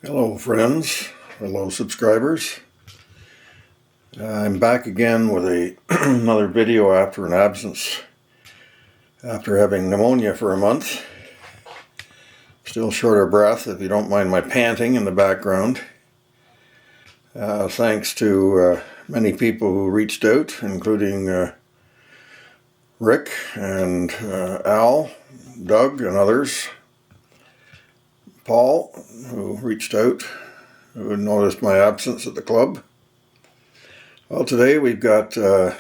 Hello friends, hello subscribers. I'm back again with another video after an absence, after having pneumonia for a month. Still short of breath, if you don't mind my panting in the background. Thanks to many people who reached out, including Rick and Al, Doug and others. Paul, who reached out, who noticed my absence at the club. Well, today we've got a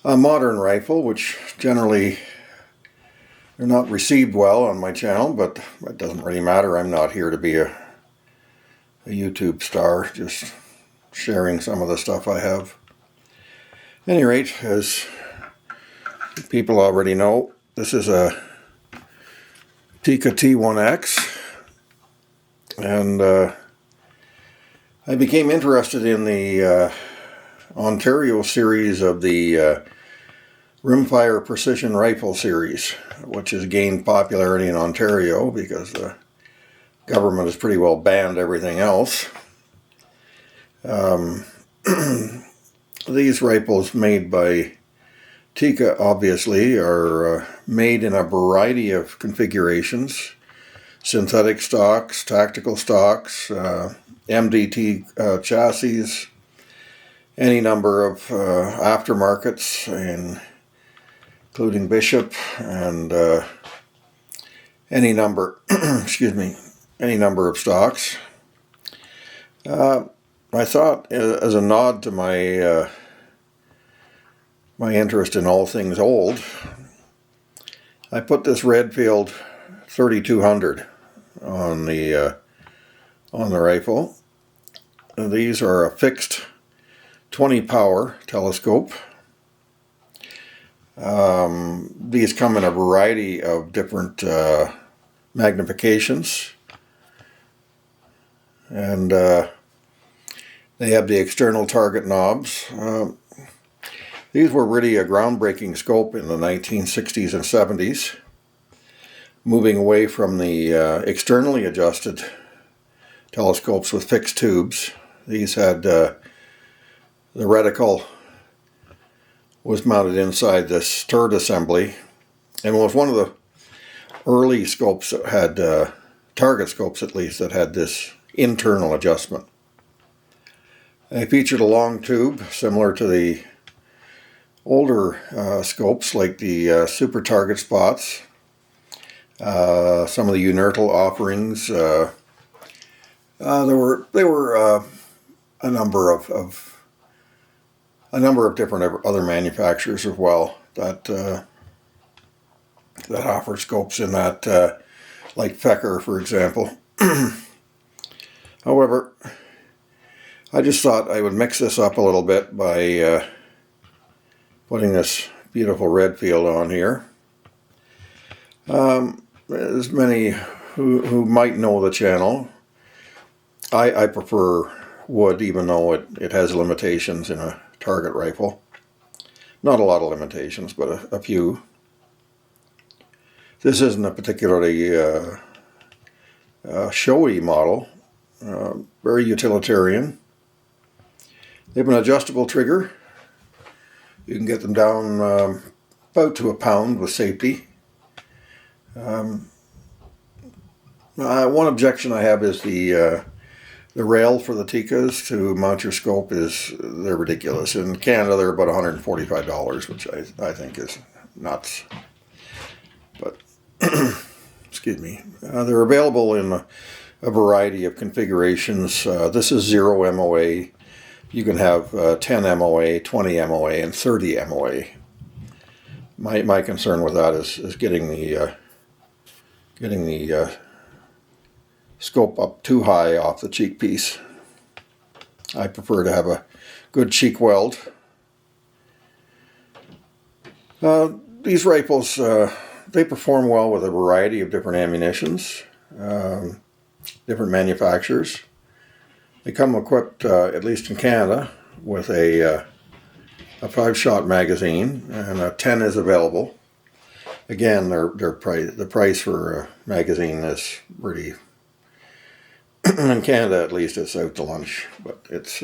modern rifle, which generally are not received well on my channel, but it doesn't really matter. I'm not here to be a YouTube star, just sharing some of the stuff I have. At any rate, as people already know, this is a Tikka T1X, and I became interested in the Ontario series of the Rimfire Precision Rifle Series, which has gained popularity in Ontario because the government has pretty well banned everything else. These rifles made by Tikka, obviously, are made in a variety of configurations: synthetic stocks, tactical stocks, MDT chassis, any number of aftermarkets, including Bishop, and any number, any number of stocks. I thought, as a nod to my interest in all things old, I put this Redfield 3200 on the rifle. These are a fixed 20 power telescope. These come in a variety of different magnifications, and they have the external target knobs. These were really a groundbreaking scope in the 1960s and 70s, moving away from the externally adjusted telescopes with fixed tubes. These had the reticle was mounted inside this turret assembly, and was one of the early scopes that had, target scopes at least, that had this internal adjustment. They featured a long tube similar to the older scopes, like the super target spots, some of the universal offerings. There were a number of different other manufacturers as well that that offer scopes in that, like Fecker, for example. However, I just thought I would mix this up a little bit by putting this beautiful Redfield on here. As many who might know the channel, I prefer wood, even though it has limitations in a target rifle. Not a lot of limitations, but a few. This isn't a particularly showy model, very utilitarian. They have an adjustable trigger. You can get them down about to a pound with safety. One objection I have is the rail for the Tikkas to mount your scope they're ridiculous. In Canada, they're about $145, which I think is nuts. But excuse me, they're available in a variety of configurations. This is 0 MOA. You can have 10 MOA, 20 MOA, and 30 MOA. My concern with that is getting the scope up too high off the cheek piece. I prefer to have a good cheek weld. These rifles, they perform well with a variety of different ammunitions, different manufacturers. They come equipped, at least in Canada, with a 5-shot magazine, and a 10 is available. Again, the price for a magazine is pretty In Canada, at least, it's out to lunch. But it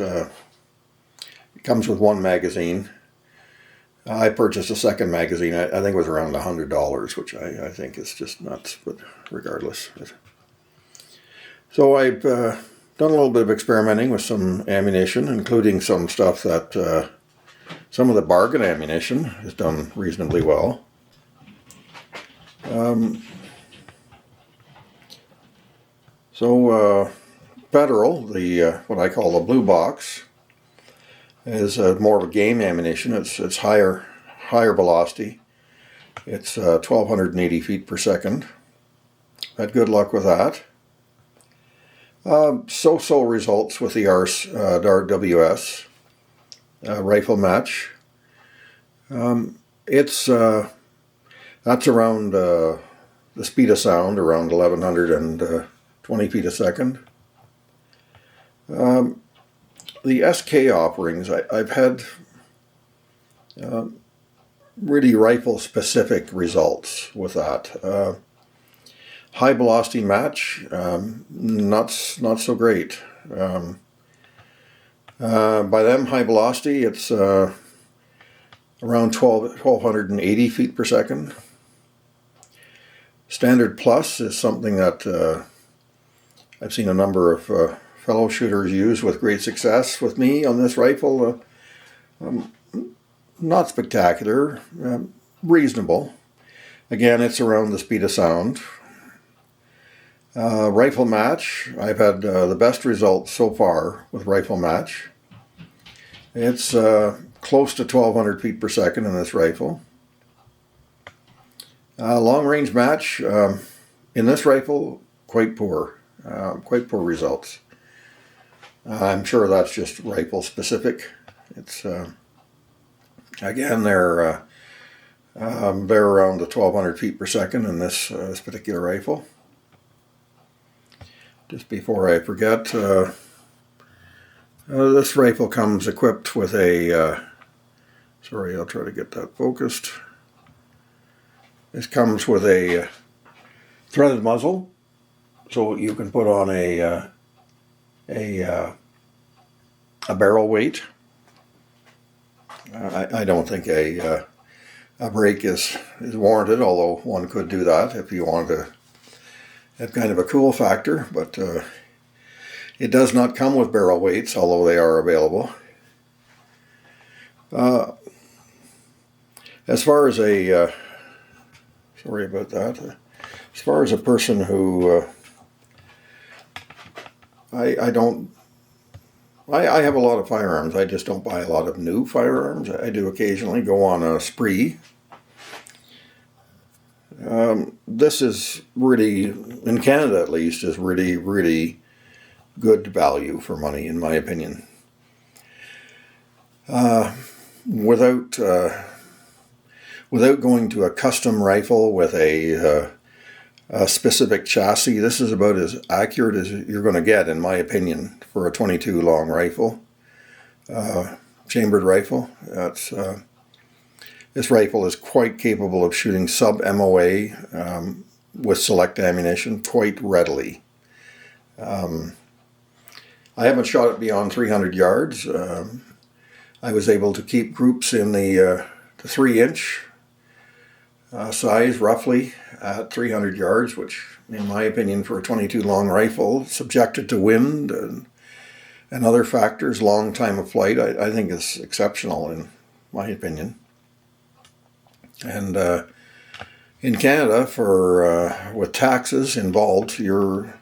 comes with one magazine. I purchased a second magazine. I think it was around $100, which I think is just nuts. But regardless, so I've done a little bit of experimenting with some ammunition, including some stuff that some of the bargain ammunition has done reasonably well. Federal, the what I call the blue box, is more of a game ammunition. It's higher velocity. It's 1,280 feet per second. Had good luck with that. So-so results with the RWS rifle match. That's around the speed of sound, around 1,120 feet a second. The SK offerings, I've had really rifle-specific results with that. High velocity match, not so great. By them, high velocity, it's around 1,280 feet per second. Standard plus is something that I've seen a number of fellow shooters use with great success. With me on this rifle, not spectacular, reasonable. Again, it's around the speed of sound. Rifle match, I've had the best results so far with rifle match. It's close to 1,200 feet per second in this rifle. Long range match, in this rifle, quite poor results. I'm sure that's just rifle specific. It's again, they're around the 1,200 feet per second in this particular rifle. Just before I forget, this rifle comes equipped with a, sorry, I'll try to get that focused. This comes with a threaded muzzle, so you can put on a barrel weight. I don't think a brake is warranted, although one could do that if you want to have kind of a cool factor, but it does not come with barrel weights, although they are available. As far as a sorry about that. As far as a person who I have a lot of firearms. I just don't buy a lot of new firearms. I do occasionally go on a spree. This is really, in Canada at least, is really, really good value for money, in my opinion. Without going to a custom rifle with a specific chassis, this is about as accurate as you're going to get, in my opinion, for a .22 long rifle, chambered rifle. This rifle is quite capable of shooting sub-MOA with select ammunition quite readily. I haven't shot it beyond 300 yards. I was able to keep groups in the 3-inch size, roughly, at 300 yards, which, in my opinion, for a .22 long rifle, subjected to wind and other factors, long time of flight, I think is exceptional, in my opinion. And in Canada, with taxes involved, you're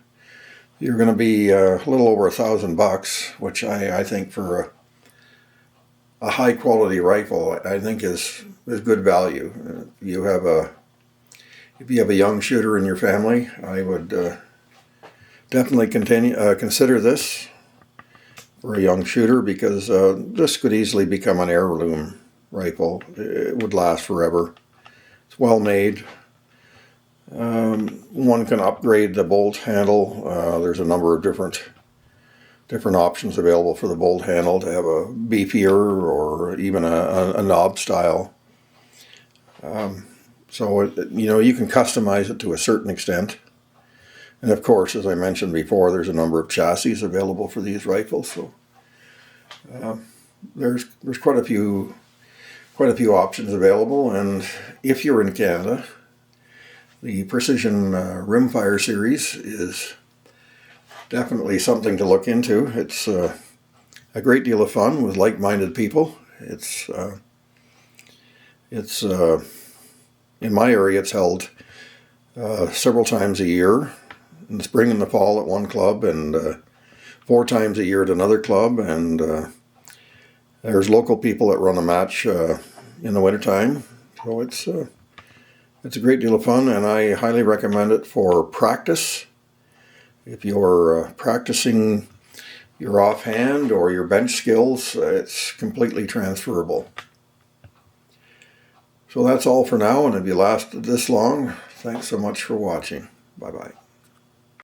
going to be a little over $1,000, which I think for a high quality rifle, I think is good value. If you have a young shooter in your family, I would definitely consider this for a young shooter, because this could easily become an heirloom rifle. It would last forever. It's well made. One can upgrade the bolt handle. There's a number of different options available for the bolt handle to have a beefier or even a knob style. So you can customize it to a certain extent. And of course, as I mentioned before, there's a number of chassis available for these rifles. So there's quite a few options available. And if you're in Canada, the Precision Rimfire Series is definitely something to look into. It's a great deal of fun with like-minded people. It's in my area, it's held several times a year, in the spring and the fall at one club, and 4 times a year at another club. And there's local people that run a match in the wintertime. So it's a great deal of fun, and I highly recommend it for practice. If you're practicing your offhand or your bench skills, it's completely transferable. So that's all for now, and if you lasted this long, thanks so much for watching. Bye-bye.